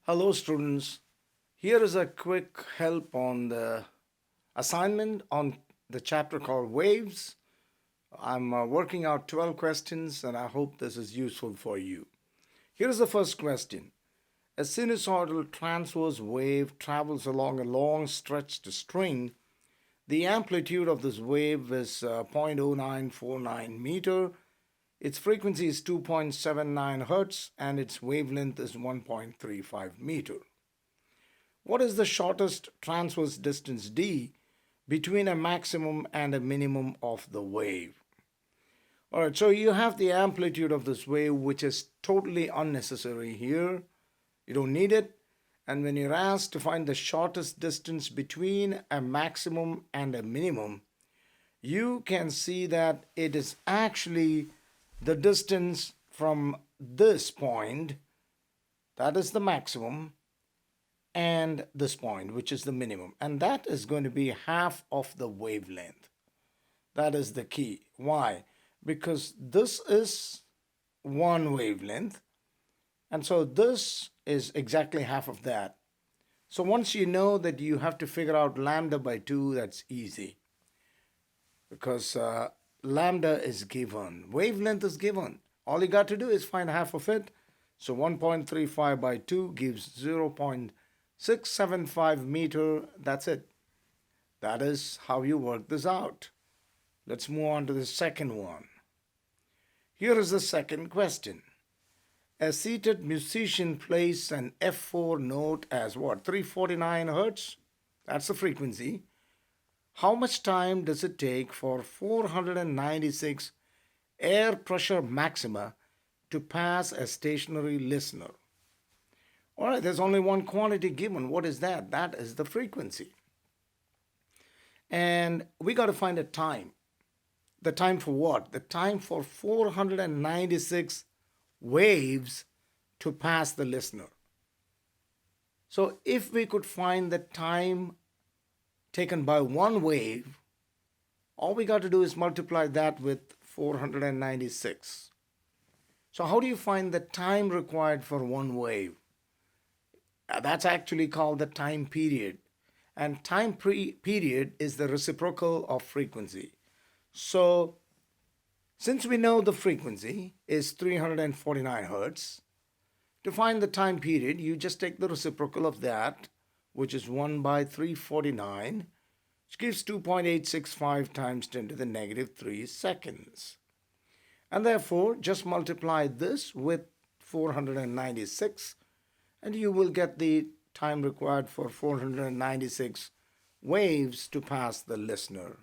Hello, students. Here is a quick help on the assignment on the chapter called Waves. I'm working out 12 questions and I hope this is useful for you. Here is the first question. A sinusoidal transverse wave travels along a long stretched string. The amplitude of this wave is 0.0949 meter. Its frequency is 2.79 hertz and its wavelength is 1.35 meter. What is the shortest transverse distance d between a maximum and a minimum of the wave? Alright, so you have the amplitude of this wave, which is totally unnecessary here. You don't need it. And when you're asked to find the shortest distance between a maximum and a minimum, you can see that it is actually the distance from this point, that is the maximum, and this point, which is the minimum. And that is going to be half of the wavelength. That is the key. Why? Because this is one wavelength, and so this is exactly half of that. So once you know that you have to figure out lambda by 2, that's easy. Because lambda is given, wavelength is given. All you got to do is find half of it. So 1.35 by 2 gives 0.675 meter. That's it. That is how you work this out. Let's move on to the second one. Here is the second question. A seated musician plays an F4 note as what? 349 hertz? That's the frequency. How much time does it take for 496 air pressure maxima to pass a stationary listener? All right, there's only one quantity given. What is that? That is the frequency. And we got to find a time. The time for what? The time for 496 waves to pass the listener. So if we could find the time taken by one wave, all we got to do is multiply that with 496. So how do you find the time required for one wave? That's actually called the time period. And time period is the reciprocal of frequency. So since we know the frequency is 349 hertz, to find the time period, you just take the reciprocal of that, which is 1 by 349, which gives 2.865 times 10 to the negative 3 seconds. And therefore, just multiply this with 496, and you will get the time required for 496 waves to pass the listener.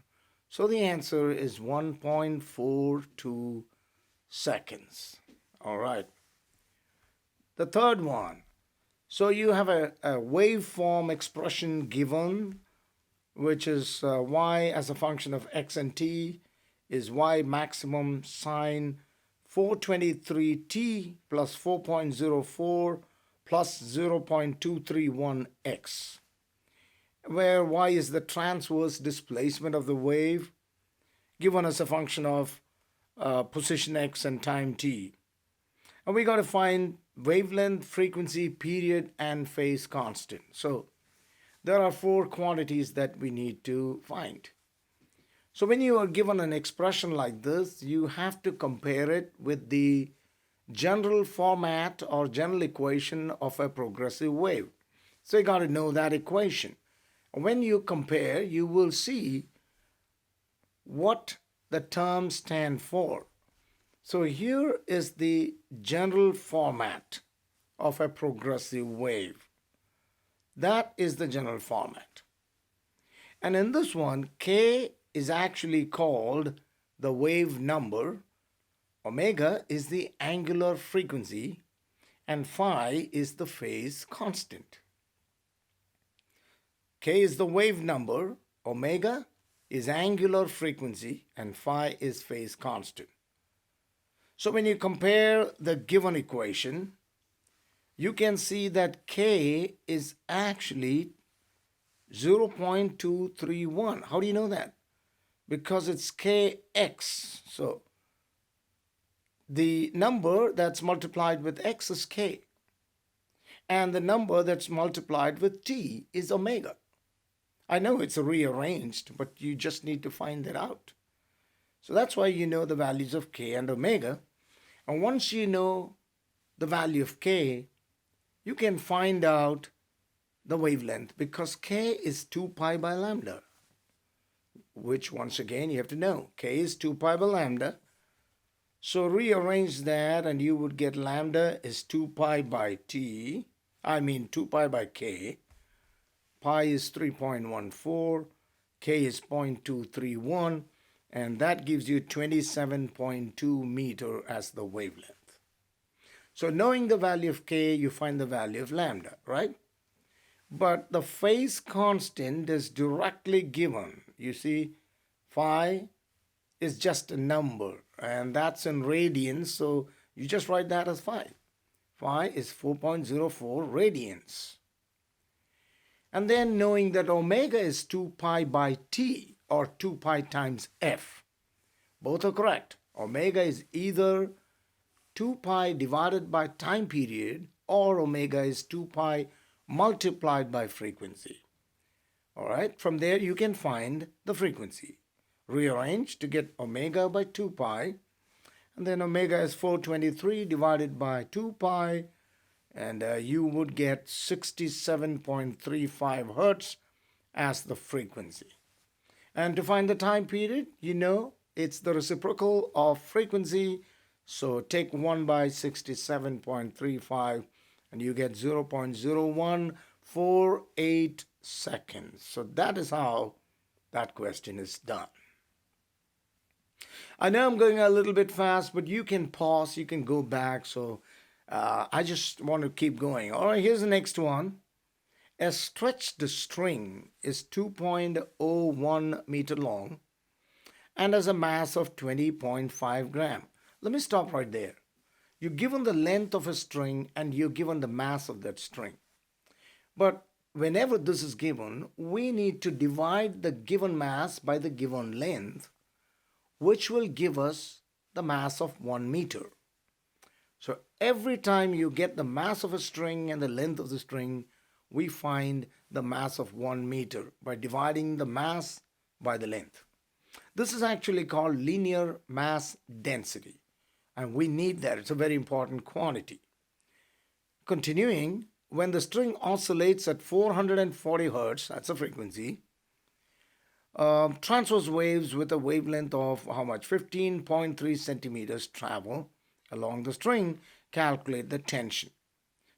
So the answer is 1.42 seconds. All right. The third one. So you have a waveform expression given, which is y as a function of x and t is y maximum sine 423t plus 4.04 plus 0.231x, where y is the transverse displacement of the wave given as a function of position x and time t. And we got to find wavelength, frequency, period, and phase constant. So there are four quantities that we need to find. So when you are given an expression like this, you have to compare it with the general format or general equation of a progressive wave. So you got to know that equation. When you compare, you will see what the terms stand for. So here is the general format of a progressive wave. That is the general format. And in this one, K is actually called the wave number, omega is the angular frequency, and phi is the phase constant. K is the wave number, omega is angular frequency, and phi is phase constant. So when you compare the given equation, you can see that K is actually 0.231. How do you know that? Because it's Kx. So the number that's multiplied with x is K. and the number that's multiplied with t is omega. I know it's rearranged, but you just need to find that out. So that's why you know the values of k and omega. And once you know the value of k, you can find out the wavelength, because k is 2 pi by lambda, which once again you have to know. K is 2 pi by lambda. So rearrange that and you would get lambda is 2 pi by t. 2 pi by k. Pi is 3.14. K is 0.231. And that gives you 27.2 meter as the wavelength. So knowing the value of k, you find the value of lambda, right? But the phase constant is directly given. You see, phi is just a number, and that's in radians, so you just write that as phi. Phi is 4.04 radians. And then knowing that omega is 2 pi by t, or 2 pi times f. Both are correct. Omega is either 2 pi divided by time period, or omega is 2 pi multiplied by frequency. All right, from there you can find the frequency. Rearrange to get omega by 2 pi, and then omega is 423 divided by 2 pi, and you would get 67.35 hertz as the frequency. And to find the time period, you know it's the reciprocal of frequency, so take 1 by 67.35 and you get 0.0148 seconds. So that is how that question is done. I know I'm going a little bit fast, but you can pause, you can go back. So I just want to keep going. All right, here's the next one. A stretched string is 2.01 meter long and has a mass of 20.5 gram. Let me stop right there. You're given the length of a string and you're given the mass of that string. But whenever this is given, we need to divide the given mass by the given length, which will give us the mass of 1 meter. So every time you get the mass of a string and the length of the string, we find the mass of 1 meter by dividing the mass by the length. This is actually called linear mass density, and we need that. It's a very important quantity. Continuing, when the string oscillates at 440 hertz, that's a frequency, transverse waves with a wavelength of how much? 15.3 centimeters travel along the string. Calculate the tension.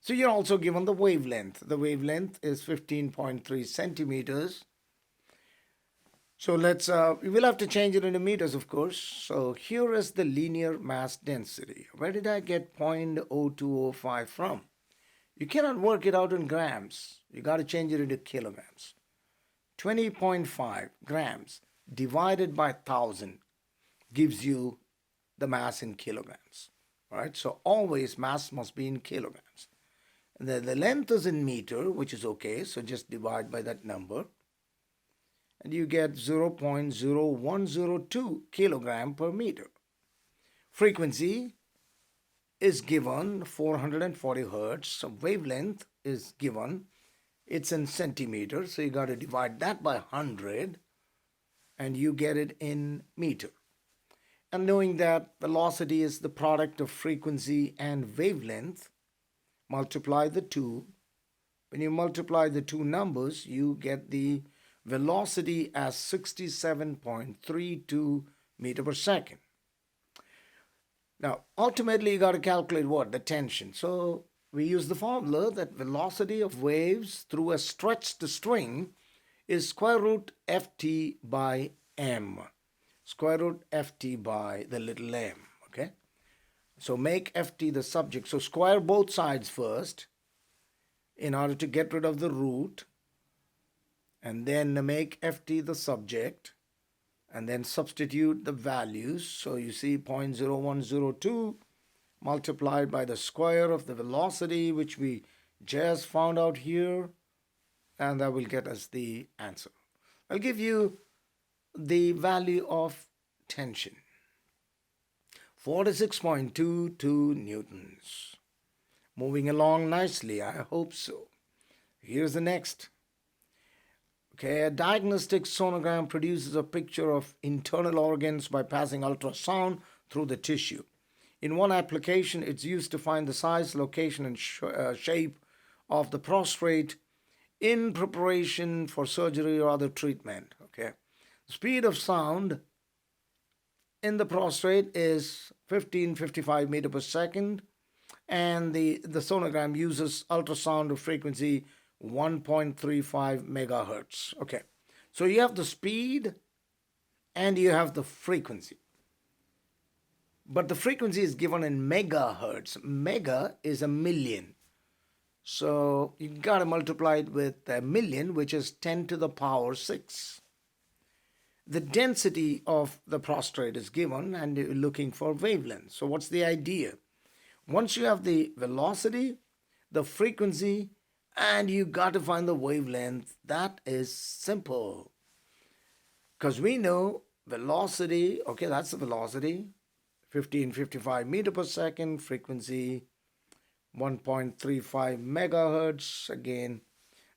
So you're also given the wavelength. The wavelength is 15.3 centimeters. So we'll have to change it into meters, of course. So here is the linear mass density. Where did I get 0.0205 from? You cannot work it out in grams. You got to change it into kilograms. 20.5 grams divided by 1,000 gives you the mass in kilograms. All right, so always mass must be in kilograms. And the length is in meter, which is okay, so just divide by that number. And you get 0.0102 kilogram per meter. Frequency is given 440 hertz. So wavelength is given. It's in centimeters, so you got to divide that by 100 and you get it in meter. And knowing that velocity is the product of frequency and wavelength, multiply the two. When you multiply the two numbers, you get the velocity as 67.32 meter per second. Now, ultimately, you got to calculate what? The tension. So we use the formula that velocity of waves through a stretched string is square root ft by m. Square root ft by the little m, okay? So make ft the subject. So square both sides first in order to get rid of the root, and then make ft the subject, and then substitute the values. So you see 0.0102 multiplied by the square of the velocity, which we just found out here, and that will get us the answer. I'll give you the value of tension. 46.22 newtons. Moving along nicely. I hope so. Here's the next. Okay, a diagnostic sonogram produces a picture of internal organs by passing ultrasound through the tissue. In one application, it's used to find the size, location, and shape of the prostate in preparation for surgery or other treatment. Okay, the speed of sound in the prostate is 1555 meter per second, and the sonogram uses ultrasound of frequency 1.35 megahertz. Okay, so you have the speed and you have the frequency, but the frequency is given in megahertz. Mega is a million, so you got to multiply it with a million, which is 10 to the power 6. The density of the prostate is given, and you're looking for wavelength. So what's the idea? Once you have the velocity, the frequency, and you got to find the wavelength, that is simple. Because we know velocity, okay, that's the velocity, 1555 meter per second, frequency 1.35 megahertz. Again,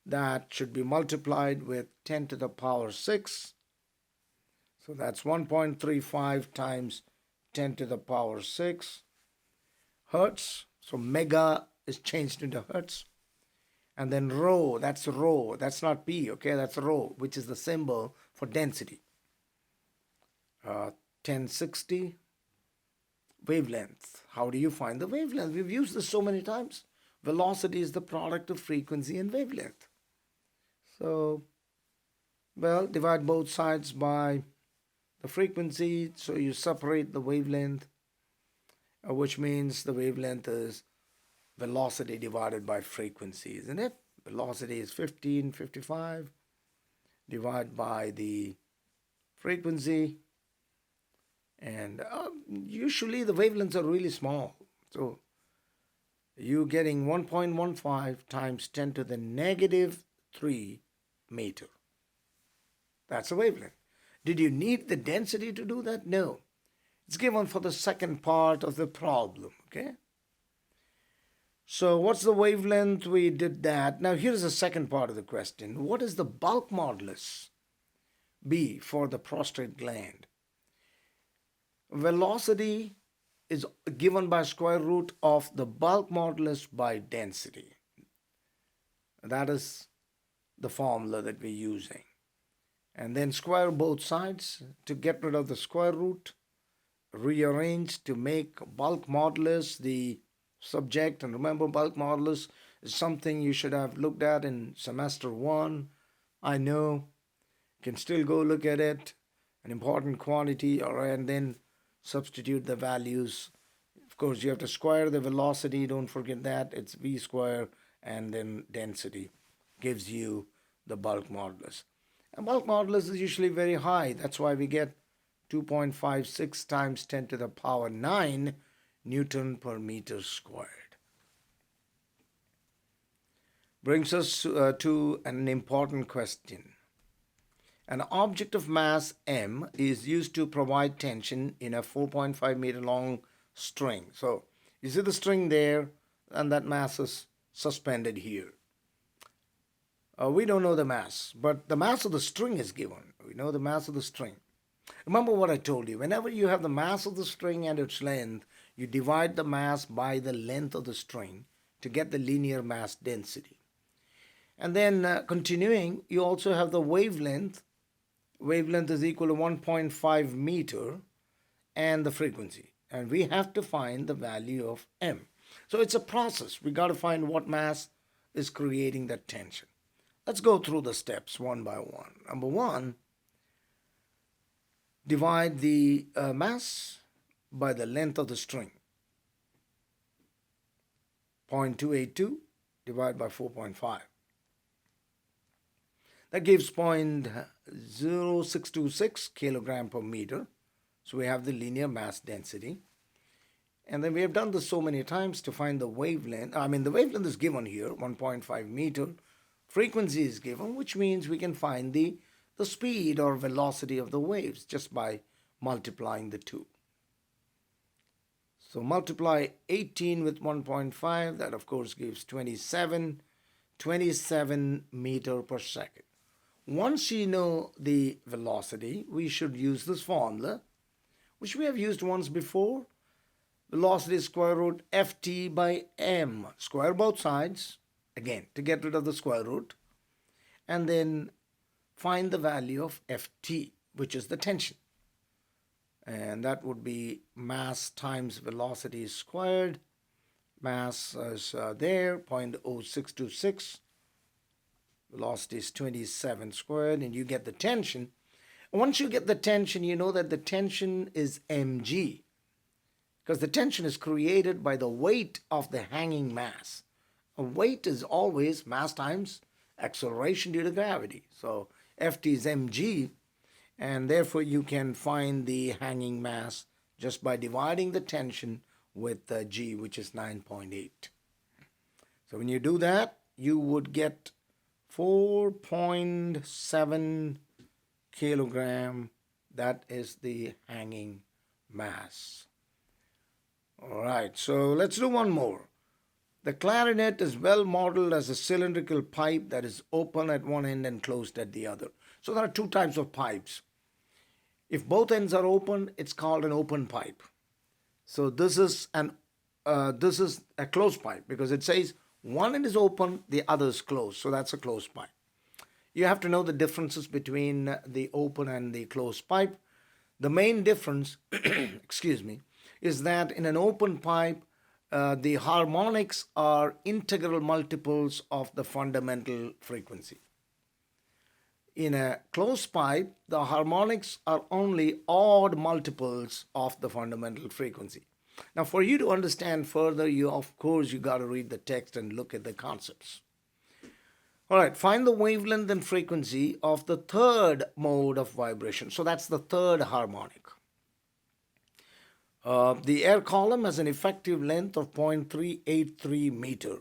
that should be multiplied with 10 to the power 6. So that's 1.35 times 10 to the power 6 hertz. So mega is changed into hertz. And then rho, that's not P, okay, that's rho, which is the symbol for density. 1060 wavelength. How do you find the wavelength? We've used this so many times. Velocity is the product of frequency and wavelength. So, well, divide both sides by the frequency, so you separate the wavelength, which means the wavelength is velocity divided by frequency, isn't it? Velocity is 1555 divided by the frequency, and usually the wavelengths are really small, so you're getting 1.15 times 10 to the negative 3 meter. That's a wavelength. Did you need the density to do that? No. It's given for the second part of the problem, okay? So what's the wavelength? We did that. Now here's the second part of the question. What is the bulk modulus B for the prostate gland? Velocity is given by square root of the bulk modulus by density. That is the formula that we're using. And then square both sides to get rid of the square root, rearrange to make bulk modulus the subject. And remember, bulk modulus is something you should have looked at in semester 1. I know, you can still go look at it, an important quantity, and then substitute the values. Of course, you have to square the velocity, don't forget that, it's v square, and then density gives you the bulk modulus. And bulk modulus is usually very high. That's why we get 2.56 times 10 to the power 9 Newton per meter squared. Brings us to an important question. An object of mass m is used to provide tension in a 4.5 meter long string. So you see the string there, and that mass is suspended here. We don't know the mass, but the mass of the string is given. We know the mass of the string. Remember what I told you. Whenever you have the mass of the string and its length, you divide the mass by the length of the string to get the linear mass density. And then continuing, you also have the wavelength. Wavelength is equal to 1.5 meter and the frequency. And we have to find the value of m. So it's a process. We got to find what mass is creating that tension. Let's go through the steps one by one. Number one, divide the mass by the length of the string. 0.282 divided by 4.5. That gives 0.0626 kilogram per meter. So we have the linear mass density. And then we have done this so many times to find the wavelength. The wavelength is given here, 1.5 meter. Frequency is given, which means we can find the speed or velocity of the waves just by multiplying the two. So multiply 18 with 1.5, that of course gives 27 meter per second. Once you know the velocity, we should use this formula, which we have used once before. Velocity square root ft by m. Square both sides, again, to get rid of the square root. And then find the value of ft, which is the tension. And that would be mass times velocity squared. Mass is there, 0.0626. Velocity is 27 squared, and you get the tension. Once you get the tension, you know that the tension is mg, because the tension is created by the weight of the hanging mass. A weight is always mass times acceleration due to gravity. So Ft is mg, and therefore you can find the hanging mass just by dividing the tension with g, which is 9.8. So when you do that, you would get 4.7 kilogram. That is the hanging mass. All right, so let's do one more. The clarinet is well modeled as a cylindrical pipe that is open at one end and closed at the other. So there are two types of pipes. If both ends are open, it's called an open pipe. So this is a closed pipe, because it says one end is open, the other is closed. So that's a closed pipe. You have to know the differences between the open and the closed pipe. The main difference, excuse me, is that in an open pipe, the harmonics are integral multiples of the fundamental frequency. In a closed pipe, the harmonics are only odd multiples of the fundamental frequency. Now, for you to understand further, you got to read the text and look at the concepts. All right, find the wavelength and frequency of the third mode of vibration. So that's the third harmonic. The air column has an effective length of 0.383 meter.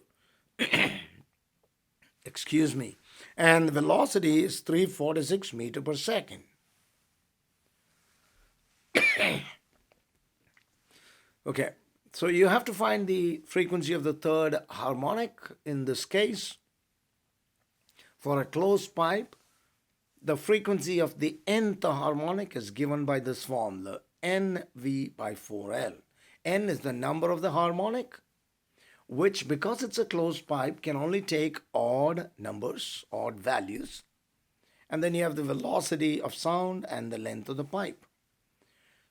Excuse me. And the velocity is 346 meter per second. Okay, so you have to find the frequency of the third harmonic. In this case, for a closed pipe, the frequency of the nth harmonic is given by this formula, NV by 4L. N is the number of the harmonic, which, because it's a closed pipe, can only take odd numbers, odd values. And then you have the velocity of sound and the length of the pipe.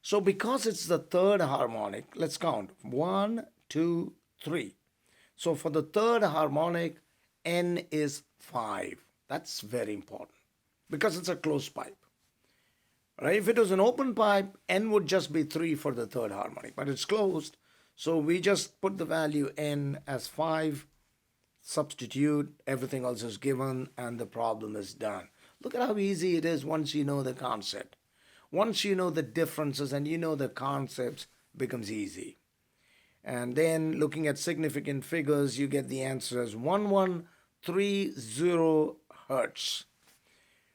So because it's the third harmonic, let's count. 1, 2, 3. So for the third harmonic, N is 5. That's very important, because it's a closed pipe. Right? If it was an open pipe, N would just be 3 for the third harmonic, but it's closed. So we just put the value N as 5, substitute, everything else is given, and the problem is done. Look at how easy it is once you know the concept. Once you know the differences and you know the concepts, becomes easy. And then looking at significant figures, you get the answer as 1130 hertz.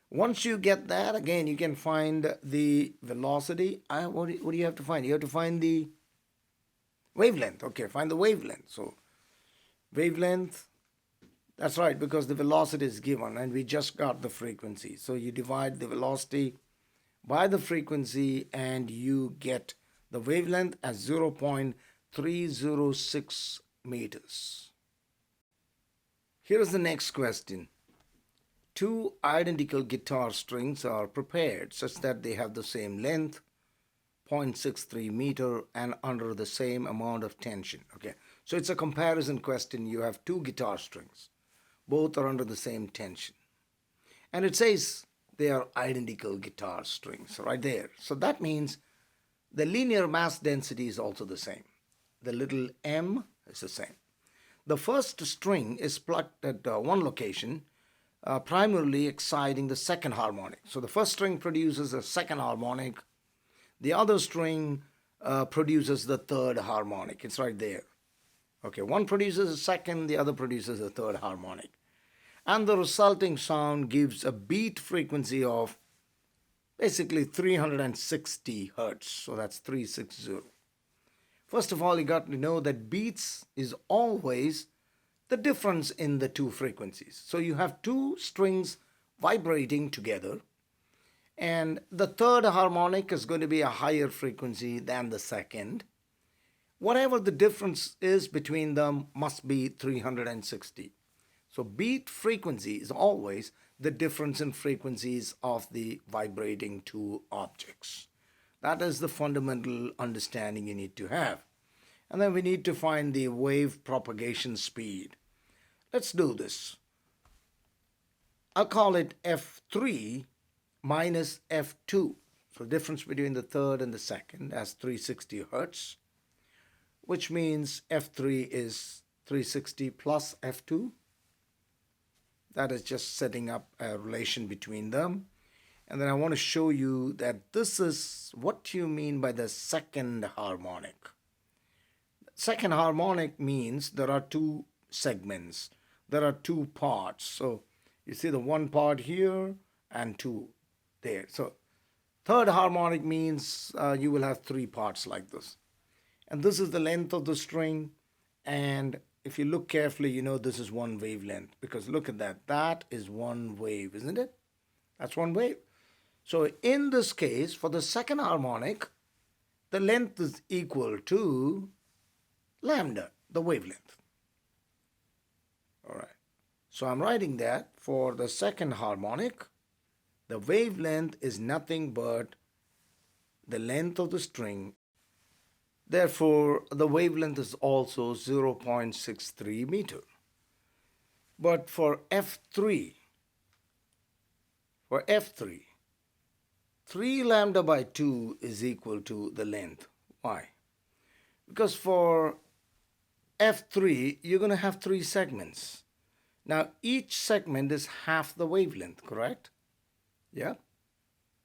Once you get that, again, you can find the velocity. What do you have to find? You have to find the wavelength. Okay, find the wavelength. So wavelength, that's right, because the velocity is given and we just got the frequency. So you divide the velocity by the frequency and you get the wavelength as 0.306 meters. Here is the next question. Two identical guitar strings are prepared such that they have the same length, 0.63 meter, and under the same amount of tension. Okay, so it's a comparison question. You have two guitar strings. Both are under the same tension. And it says they are identical guitar strings right there. So that means the linear mass density is also the same. The little m is the same. The first string is plucked at one location, primarily exciting the second harmonic. So the first string produces a second harmonic. The other string produces the third harmonic. It's right there. Okay, one produces a second, the other produces a third harmonic. And the resulting sound gives a beat frequency of basically 360 hertz. So that's 360. First of all, you got to know that beats is always the difference in the two frequencies. So you have two strings vibrating together, and the third harmonic is going to be a higher frequency than the second. Whatever the difference is between them must be 360. So beat frequency is always the difference in frequencies of the vibrating two objects. That is the fundamental understanding you need to have. And then we need to find the wave propagation speed. Let's do this. I'll call it F3 minus F2. So the difference between the third and the second as 360 hertz, which means F3 is 360 plus F2. That is just setting up a relation between them. And then I want to show you that this is what you mean by the second harmonic. Second harmonic means there are two segments. There are two parts. So you see the one part here and two there. So third harmonic means you will have three parts like this. And this is the length of the string. And if you look carefully, you know this is one wavelength. Because look at that. That is one wave, isn't it? That's one wave. So in this case, for the second harmonic, the length is equal to lambda, the wavelength. All right. So I'm writing that for the second harmonic, the wavelength is nothing but the length of the string. Therefore, the wavelength is also 0.63 meter. But for F3, 3 lambda by 2 is equal to the length. Why? Because for F3, you're going to have 3 segments. Now, each segment is half the wavelength, correct? Yeah?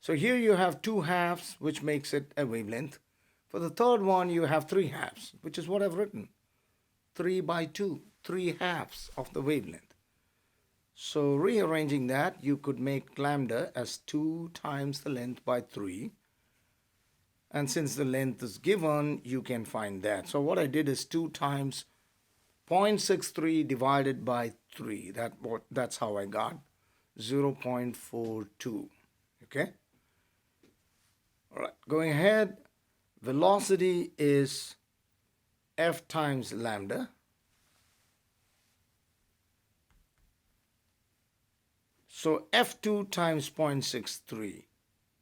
So here you have 2 halves, which makes it a wavelength. For the third one, you have 3 halves, which is what I've written. 3 by 2, 3 halves of the wavelength. So rearranging that, you could make lambda as 2 times the length by 3. And since the length is given, you can find that. So what I did is 2 times 0.63 divided by 3. That's how I got 0.42. Okay? All right, going ahead, velocity is F times lambda. So F2 times 0.63,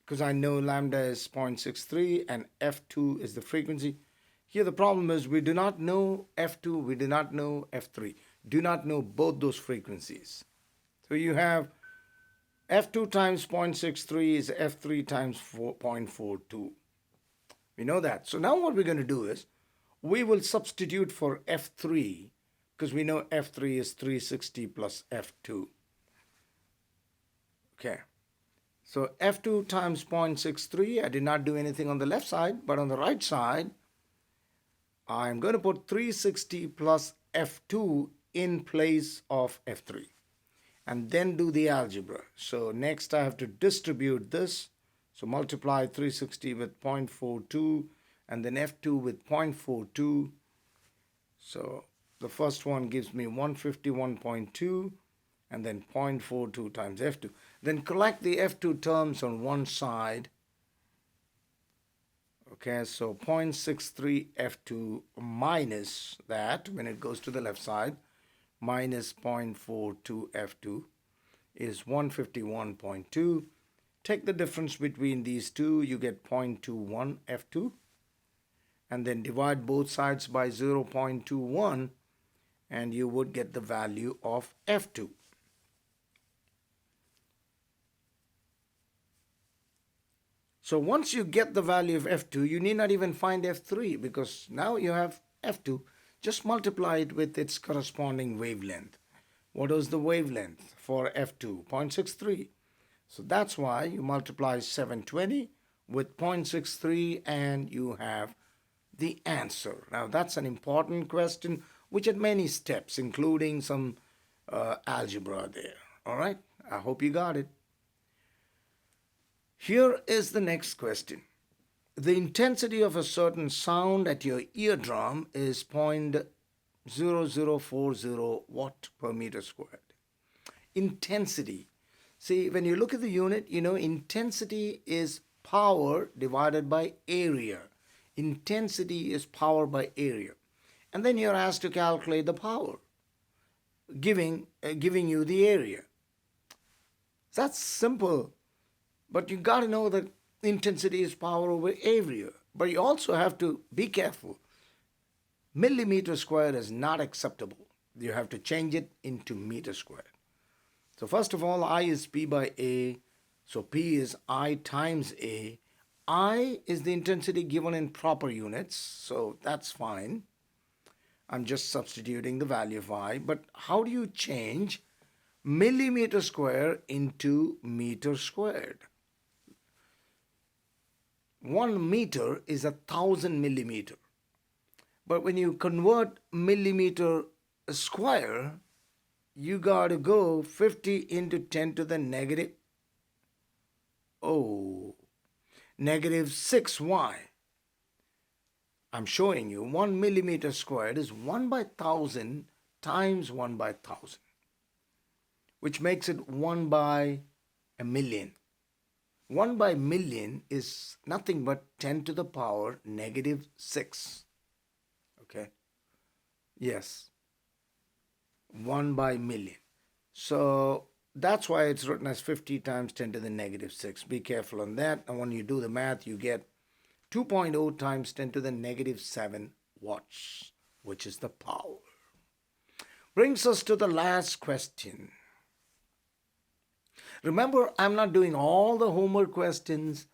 because I know lambda is 0.63 and F2 is the frequency. Here the problem is we do not know F2, we do not know F3. Do not know both those frequencies. So you have F2 times 0.63 is F3 times 0.42. We know that. So now what we're going to do is we will substitute for F3 because we know F3 is 360 plus F2. Okay. So F2 times 0.63, I did not do anything on the left side, but on the right side, I'm going to put 360 plus F2 in place of F3 and then do the algebra. So next I have to distribute this. So multiply 360 with 0.42 and then F2 with 0.42. So the first one gives me 151.2 and then 0.42 times F2. Then collect the F2 terms on one side. Okay, so 0.63 F2 minus that, when it goes to the left side, minus 0.42 F2 is 151.2. Take the difference between these two, you get 0.21 F2. And then divide both sides by 0.21 and you would get the value of F2. So once you get the value of F2, you need not even find F3 because now you have F2. Just multiply it with its corresponding wavelength. What is the wavelength for F2? 0.63. So that's why you multiply 720 with 0.63 and you have the answer. Now that's an important question which had many steps including some algebra there. All right, I hope you got it. Here is the next question. the intensity of a certain sound at your eardrum is 0.0040 watt per meter squared. Intensity. See, when you look at the unit, intensity is power divided by area. Intensity is power by area. And then you're asked to calculate the power, giving you the area. That's simple. But you got to know that intensity is power over area. But you also have to be careful. Millimeter squared is not acceptable. You have to change it into meter squared. So first of all, I is P by A. So P is I times A. I is the intensity given in proper units. So that's fine. I'm just substituting the value of I. But how do you change millimeter square into meter squared? 1 meter is 1,000 millimeter. But when you convert millimeter square, you got to go 50 into 10 to the negative 6y. I'm showing you 1 millimeter squared is 1 by 1,000 times 1 by 1,000, which makes it 1 by a million. 1 by million is nothing but 10 to the power negative 6. Okay? Yes. 1 by million. So that's why it's written as 50 times 10 to the negative 6. Be careful on that. And when you do the math, you get 2.0 times 10 to the negative 7 watts, which is the power. Brings us to the last question. Remember, I'm not doing all the homework questions,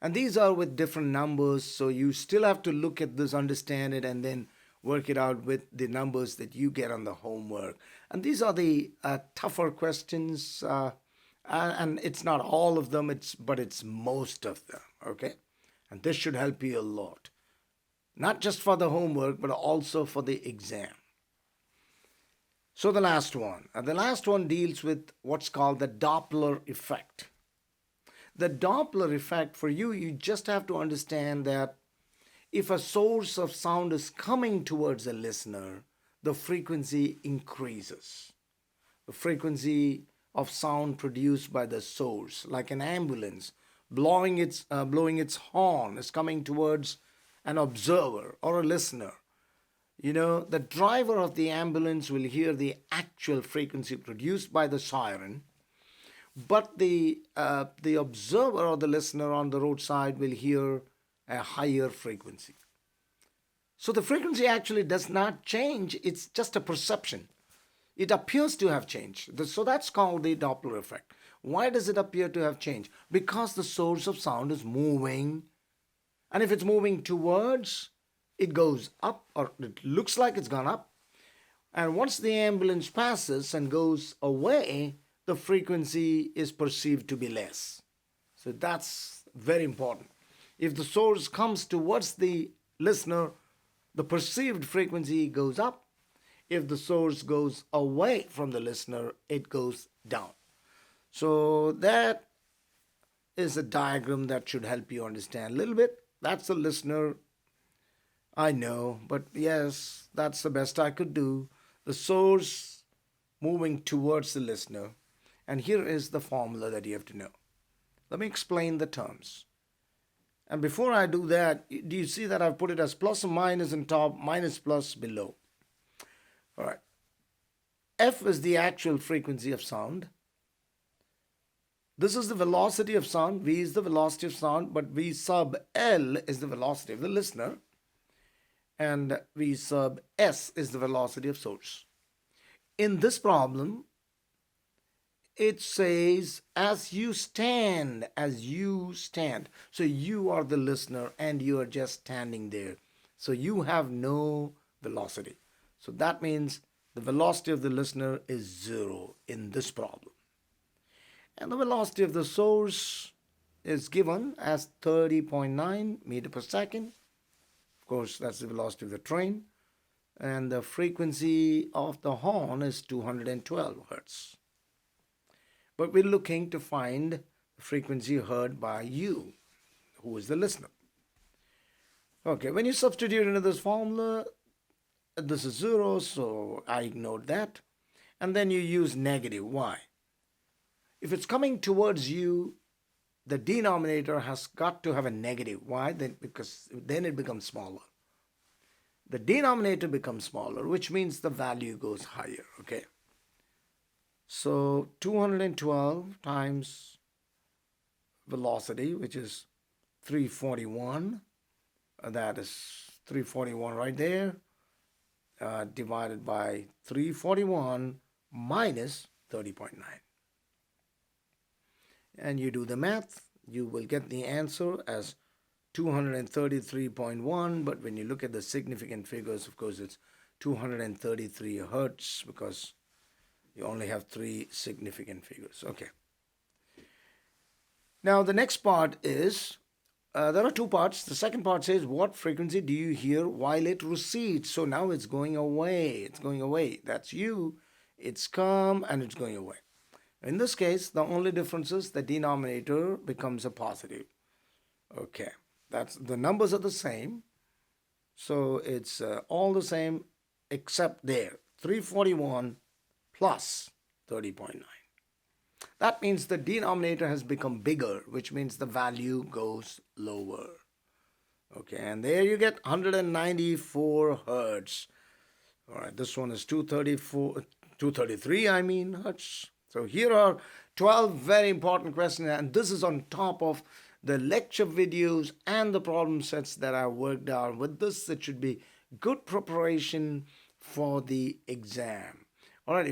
and these are with different numbers, so you still have to look at this, understand it, and then work it out with the numbers that you get on the homework. And these are the tougher questions, and it's not all of them, but it's most of them, okay? And this should help you a lot. Not just for the homework, but also for the exam. So the last one. The last one deals with what's called the Doppler effect. The Doppler effect, for you, you just have to understand that if a source of sound is coming towards a listener, the frequency increases. The frequency of sound produced by the source, like an ambulance blowing its horn, is coming towards an observer or a listener. The driver of the ambulance will hear the actual frequency produced by the siren, but the observer or the listener on the roadside will hear a higher frequency. So the frequency actually does not change. It's just a perception. It appears to have changed. So that's called the Doppler effect. Why does it appear to have changed? Because the source of sound is moving. And if it's moving towards, it goes up, or it looks like it's gone up. And once the ambulance passes and goes away, the frequency is perceived to be less. So that's very important. If the source comes towards the listener, the perceived frequency goes up. If the source goes away from the listener, it goes down. So that is a diagram that should help you understand a little bit. That's the listener. I know, but yes, that's the best I could do. The source moving towards the listener. And here is the formula that you have to know. Let me explain the terms. And before I do that, do you see that I've put it as plus and minus on top, minus plus below? All right. F is the actual frequency of sound. This is the velocity of sound. V is the velocity of sound, but V sub L is the velocity of the listener. And V sub S is the velocity of source. In this problem, it says, as you stand. So you are the listener and you are just standing there. So you have no velocity. So that means the velocity of the listener is 0 in this problem. And the velocity of the source is given as 30.9 meter per second. Of course, that's the velocity of the train. And the frequency of the horn is 212 hertz. But we're looking to find the frequency heard by you, who is the listener. Okay, when you substitute into this formula, this is 0, so I ignored that. And then you use negative y. If it's coming towards you, the denominator has got to have a negative y, then because then it becomes smaller. The denominator becomes smaller, which means the value goes higher. Okay. So 212 times velocity, which is 341. That is 341 right there, divided by 341 minus 30.9. And you do the math, you will get the answer as 233.1, but when you look at the significant figures, of course, it's 233 hertz because you only have 3 significant figures. Okay. Now, the next part is, there are 2 parts. The second part says, what frequency do you hear while it recedes? So now it's going away. It's going away. That's you. It's come and it's going away. In this case, the only difference is the denominator becomes a positive. Okay. That's the numbers are the same. So it's all the same except there. 341 plus 30.9. That means the denominator has become bigger, which means the value goes lower. Okay, and there you get 194 hertz. All right, this one is 233 hertz. So here are 12 very important questions, and this is on top of the lecture videos and the problem sets that I worked out. With this, it should be good preparation for the exam.